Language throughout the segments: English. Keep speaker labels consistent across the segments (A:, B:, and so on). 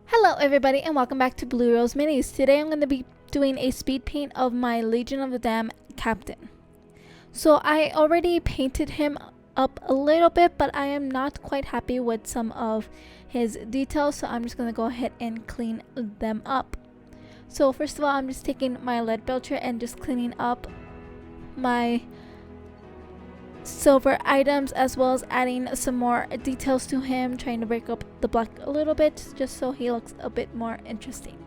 A: Hello everybody and welcome back to Blue Rose Minis. Today I'm going to be doing a speed paint of my Legion of the Damned Captain. So I already painted him up a little bit, but I am not quite happy with some of his details, so I'm just going to go ahead and clean them up. So first of all, I'm just taking my lead belcher and just cleaning up my silver items, as well as adding some more details to him, trying to break up the black a little bit just so he looks a bit more interesting.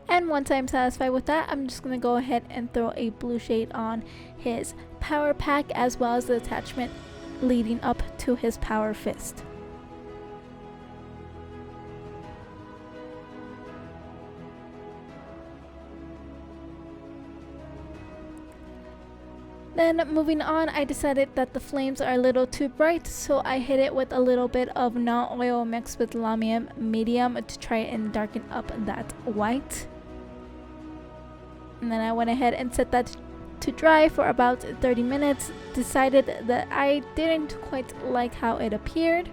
A: And once I'm satisfied with that, I'm just going to go ahead and throw a blue shade on his power pack, as well as the attachment leading up to his power fist. Then moving on, I decided that the flames are a little too bright, so I hit it with a little bit of non-oil mixed with Lamium medium to try and darken up that white. And then I went ahead and set that to dry for about 30 minutes. Decided that I didn't quite like how it appeared.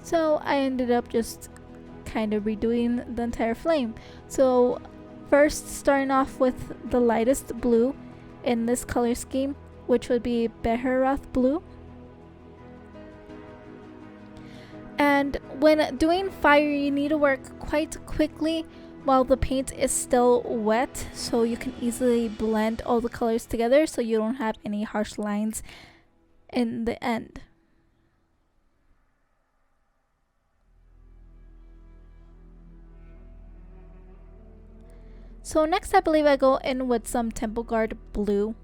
A: So I ended up just kind of redoing the entire flame. So first, starting off with the lightest blue in this color scheme, which would be Beheroth blue. And when doing fire, you need to work quite quickly while the paint is still wet, so you can easily blend all the colors together so you don't have any harsh lines in the end. So next, I believe I go in with some Temple Guard blue.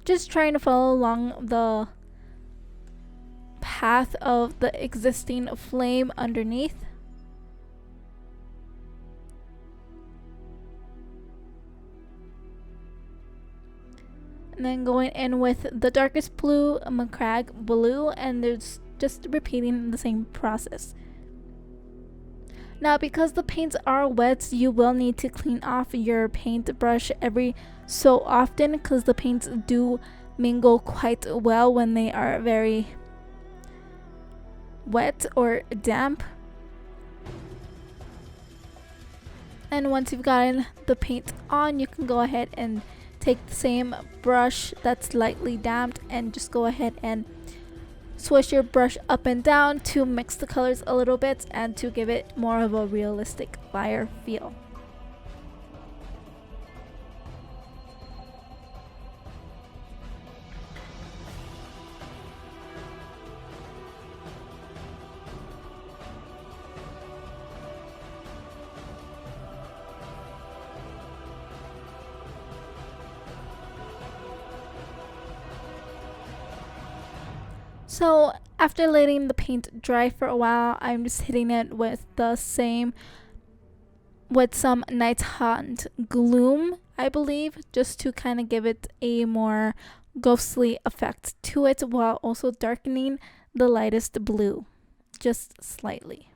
A: Just trying to follow along the path of the existing flame underneath. And then going in with the darkest blue, Macragge blue, and there's just repeating the same process. Now, because the paints are wet, you will need to clean off your paintbrush every so often, because the paints do mingle quite well when they are very wet or damp. And once you've gotten the paint on, you can go ahead and take the same brush that's lightly damped and just go ahead and swish your brush up and down to mix the colors a little bit and to give it more of a realistic fire feel. So after letting the paint dry for a while, I'm just hitting it with some Night Haunt Gloom, I believe, just to kind of give it a more ghostly effect to it, while also darkening the lightest blue just slightly.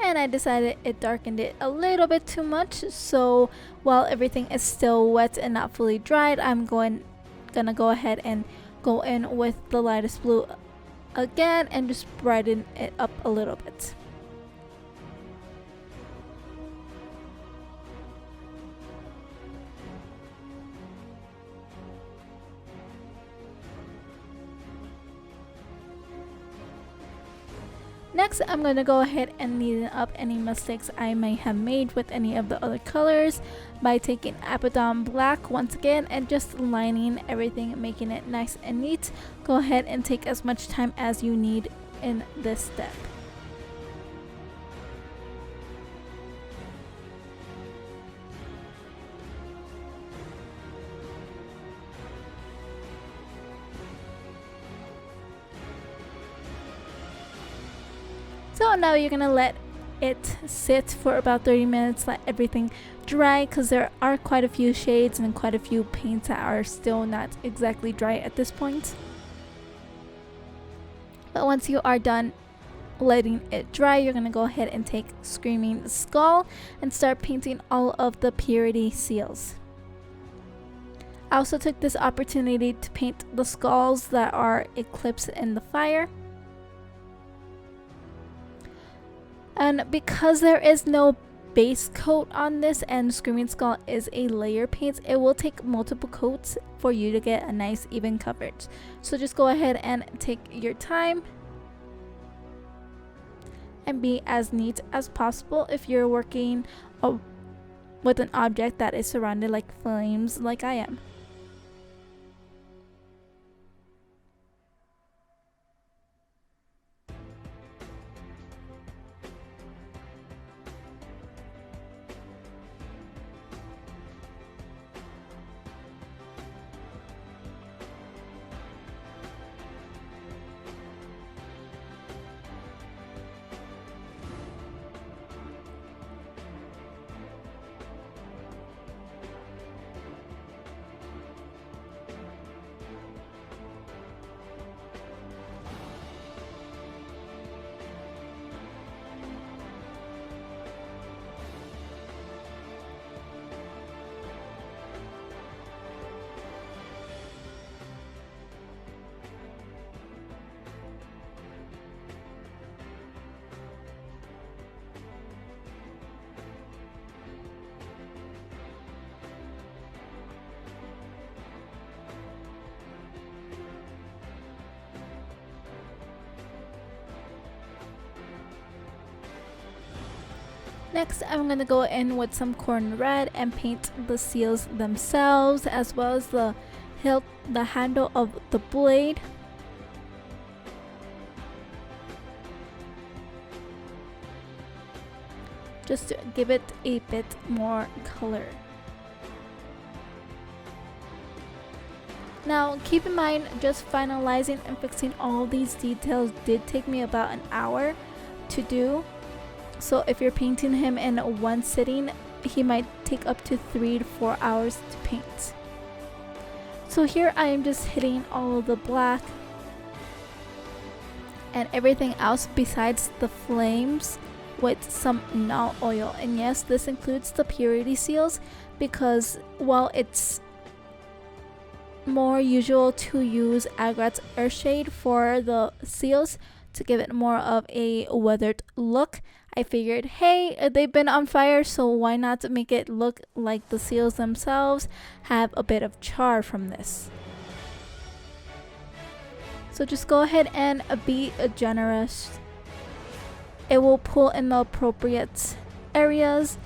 A: And I decided it darkened it a little bit too much, so while everything is still wet and not fully dried, I'm gonna go ahead and go in with the lightest blue again and just brighten it up a little bit. Next, I'm going to go ahead and neaten up any mistakes I may have made with any of the other colors by taking Abaddon Black once again and just lining everything, making it nice and neat. Go ahead and take as much time as you need in this step. So now you're gonna let it sit for about 30 minutes, let everything dry, because there are quite a few shades and quite a few paints that are still not exactly dry at this point. But once you are done letting it dry, you're going to go ahead and take Screaming Skull and start painting all of the purity seals. I also took this opportunity to paint the skulls that are eclipsed in the fire. And because there is no base coat on this and Screaming Skull is a layer paint, it will take multiple coats for you to get a nice even coverage. So just go ahead and take your time and be as neat as possible if you're working with an object that is surrounded like flames like I am. Next, I'm going to go in with some corn red and paint the seals themselves, as well as the handle of the blade. Just to give it a bit more color. Now, keep in mind, just finalizing and fixing all these details did take me about an hour to do. So if you're painting him in one sitting, he might take up to 3 to 4 hours to paint. So here I am just hitting all of the black and everything else besides the flames with some null oil. And yes, this includes the purity seals, because while it's more usual to use Agrat's Earthshade for the seals to give it more of a weathered look, I figured, hey, they've been on fire, so why not make it look like the seals themselves have a bit of char from this. So just go ahead and be generous. It will pull in the appropriate areas,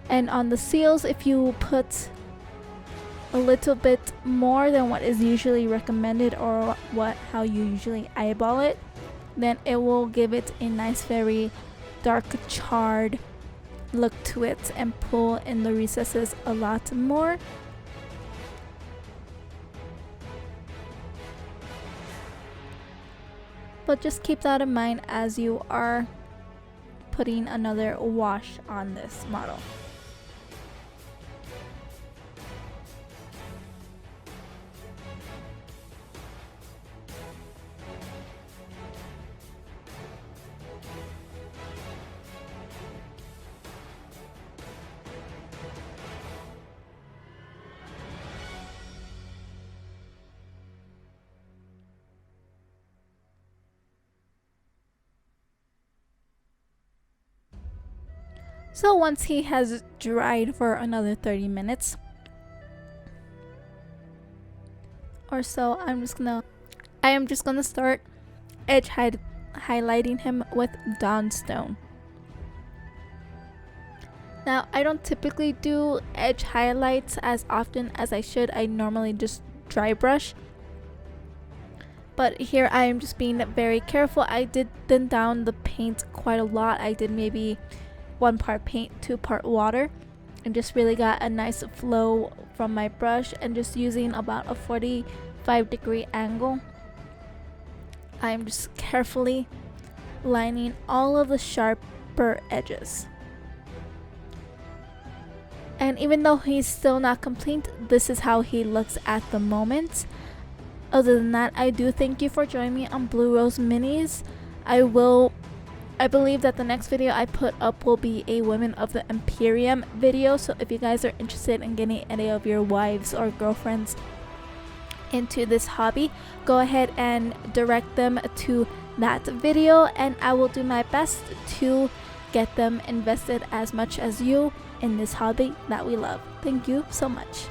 A: and on the seals, if you put a little bit more than what is usually recommended or how you usually eyeball it, then it will give it a nice, very dark charred look to it and pull in the recesses a lot more. But just keep that in mind as you are putting another wash on this model. So once he has dried for another 30 minutes or so, I am just gonna start highlighting him with Dawnstone. Now, I don't typically do edge highlights as often as I should. I normally just dry brush. But here I am just being very careful. I did thin down the paint quite a lot. I did maybe 1 part paint, 2 part water, and just really got a nice flow from my brush, and just using about a 45-degree angle, I'm just carefully lining all of the sharper edges. And even though he's still not complete, this is how he looks at the moment. Other than that, I do thank you for joining me on Blue Rose Minis. I believe that the next video I put up will be a Women of the Imperium video, so if you guys are interested in getting any of your wives or girlfriends into this hobby, go ahead and direct them to that video, and I will do my best to get them invested as much as you in this hobby that we love. Thank you so much.